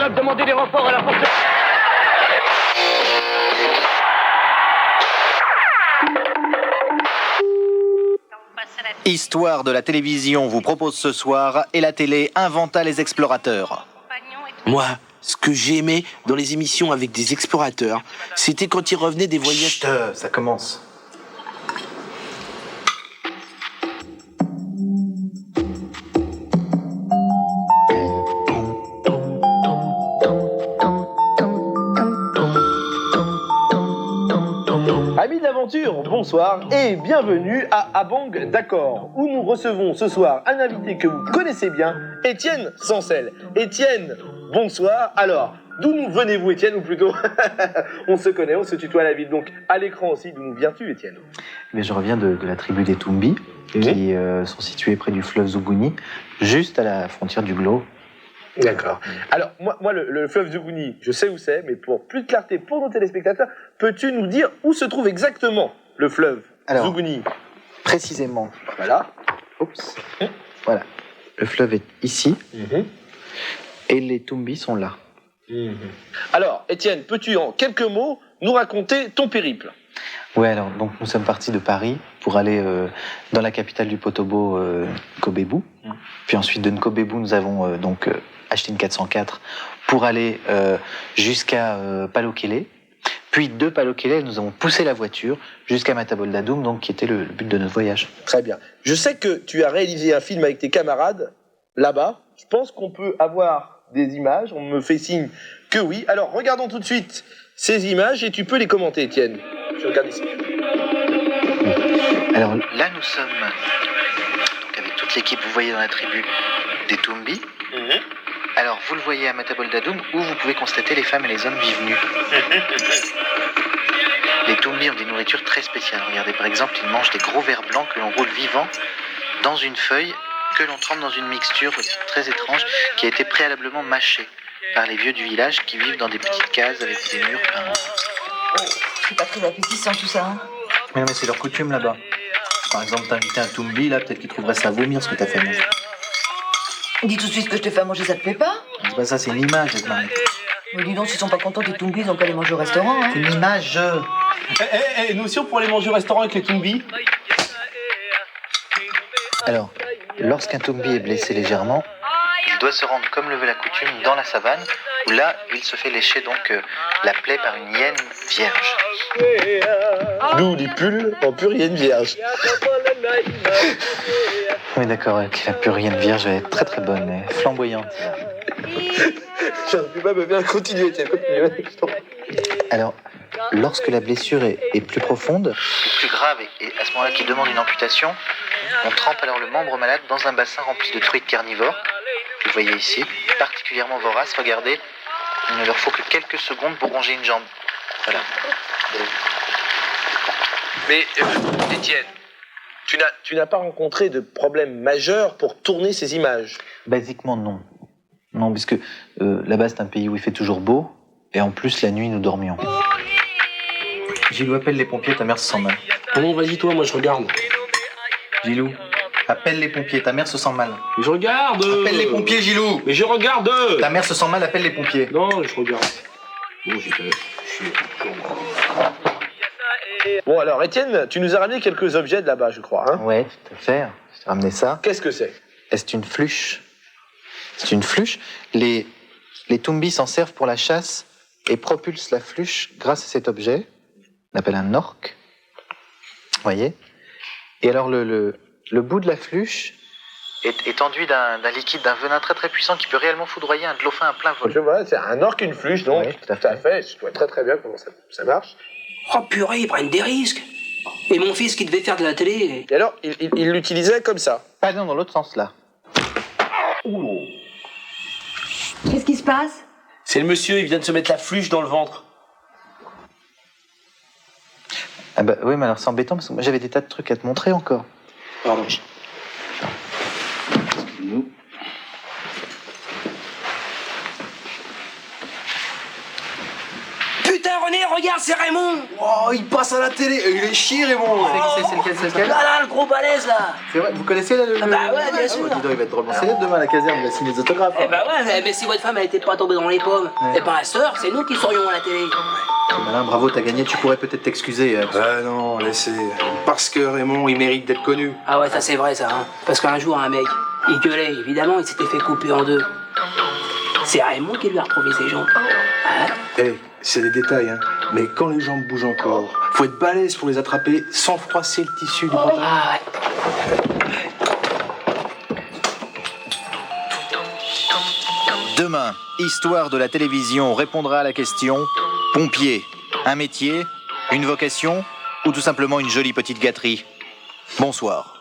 fleuve, demandez des renforts à la force. Histoire de la télévision vous propose ce soir et la télé inventa les explorateurs. Moi, ce que j'aimais dans les émissions avec des explorateurs, c'était quand ils revenaient des voyages... Chut, ça commence. Amis d'aventure, bonsoir et bienvenue à Abang d'accord, où nous recevons ce soir un invité que vous connaissez bien, Étienne Sancel. Étienne, bonsoir. Alors, d'où nous venez-vous, Étienne, ou plutôt, on se connaît, on se tutoie à la ville, donc à l'écran aussi, d'où nous viens-tu, Étienne? Mais je reviens de la tribu des Tumbi, qui sont situés près du fleuve Zougouni, juste à la frontière du Glo. D'accord. Alors, moi le fleuve Zougouni, je sais où c'est, mais pour plus de clarté pour nos téléspectateurs, peux-tu nous dire où se trouve exactement le fleuve Zougouni? Précisément, Voilà. oups, voilà, le fleuve est ici, et les Tumbi sont là. Alors, Étienne, peux-tu en quelques mots nous raconter ton périple? Ouais, alors, donc nous sommes partis de Paris pour aller dans la capitale du Potobo, Kobebu. Puis ensuite de Kobebu, nous avons acheté une 404 pour aller jusqu'à Palokele. Puis de Palokele, nous avons poussé la voiture jusqu'à Mataboldadoum, donc qui était le but de notre voyage. Très bien. Je sais que tu as réalisé un film avec tes camarades là-bas. Je pense qu'on peut avoir des images. On me fait signe que oui. Alors, regardons tout de suite ces images et tu peux les commenter, Étienne. Je regarde ici. Alors là, nous sommes donc avec toute l'équipe, vous voyez dans la tribu des Tumbi. Alors, vous le voyez à Mataboldadoum, où vous pouvez constater les femmes et les hommes vivent nus. Les Tumbi ont des nourritures très spéciales. Regardez, par exemple, ils mangent des gros vers blancs que l'on roule vivants dans une feuille que l'on trempe dans une mixture très étrange qui a été préalablement mâchée par les vieux du village qui vivent dans des petites cases avec des murs peints. C'est pas très appétissant tout ça, hein. Mais non, mais c'est leur coutume là-bas. Par exemple, t'invitais un Tumbi, là, peut-être qu'il trouverait ça à vomir ce que t'as fait manger. Dis tout de suite que je te fais à manger, ça te plaît pas? C'est pas ça, c'est une image, Edmond. Mais dis donc, s'ils sont pas contents des Tumbi, ils ont qu'à aller manger au restaurant, hein. C'est une image. Nous aussi, on pourrait aller manger au restaurant avec les Tumbi. Alors, lorsqu'un Tumbi est blessé légèrement, il doit se rendre, comme le veut la coutume, dans la savane, où là, il se fait lécher donc la plaie par une hyène vierge. D'où les pulls en purienne vierge. Oui, d'accord, la purienne vierge elle est très très bonne, mais flamboyante. Je ne peux pas me faire continuer, Étienne. Continue. Alors, lorsque la blessure est plus profonde, ou plus grave, et à ce moment-là qui demande une amputation, on trempe alors le membre malade dans un bassin rempli de truites carnivores, que vous voyez ici, particulièrement voraces. Regardez, il ne leur faut que quelques secondes pour ronger une jambe. Voilà. Mais, Étienne, tu n'as pas rencontré de problème majeur pour tourner ces images? Basiquement, non. Non, puisque là-bas, c'est un pays où il fait toujours beau, et en plus, la nuit, nous dormions. Gilou, appelle les pompiers, ta mère se sent mal. Bon, vas-y toi, moi je regarde. Gilou, appelle les pompiers, ta mère se sent mal. Mais je regarde. Appelle les pompiers, Gilou. Mais je regarde. Ta mère se sent mal, appelle les pompiers. Non, je regarde. Bon, j'ai fait. Bon, alors, Étienne, tu nous as ramené quelques objets de là-bas, je crois, hein? Ouais, tout à fait. Je t'ai ramené ça. Qu'est-ce que c'est? C'est une flûche. C'est une flûche. Les Tumbi s'en servent pour la chasse et propulsent la flûche grâce à cet objet. On appelle un orque. Vous voyez? Et alors, le bout de la flûche est enduit d'un liquide, d'un venin très très puissant qui peut réellement foudroyer un dauphin à plein vol. Je vois, c'est un orque, une flûche, donc. Oui, tout à fait. Je vois très très bien comment ça marche. Oh purée, ils prennent des risques. Et mon fils qui devait faire de la télé. Et alors, il l'utilisait comme ça. Pas dans l'autre sens, là. Qu'est-ce qui se passe? C'est le monsieur, il vient de se mettre la flûche dans le ventre. Ah bah oui, mais alors c'est embêtant parce que moi j'avais des tas de trucs à te montrer encore. Pardon. Putain, René, regarde, c'est Raymond. Oh, il passe à la télé. Il est chier, Raymond. C'est lequel Là, le gros balèze, là. C'est vrai, vous connaissez là, le... Ah bah ouais, bien sûr. Dis donc, il va être drôlement célèbre demain à la caserne, il va signer des autographes. Eh bah ouais, mais si votre femme, elle était pas tombée dans les pommes, et pas la sœur, c'est nous qui serions à la télé. C'est malin, bravo, t'as gagné, tu pourrais peut-être t'excuser. Ah non, laissez. Parce que Raymond, il mérite d'être connu. Ah ouais, ça c'est vrai, ça, hein. Parce qu'un jour, un mec, il gueulait, évidemment, il s'était fait couper en deux. C'est Raymond qui lui a retrouvé ses jambes. Hein? Eh, c'est des détails, hein. Mais quand les jambes bougent encore, faut être balèze pour les attraper sans froisser le tissu du pantalon. Ah ouais. Demain, Histoire de la télévision répondra à la question pompier, un métier, une vocation ou tout simplement une jolie petite gâterie. Bonsoir.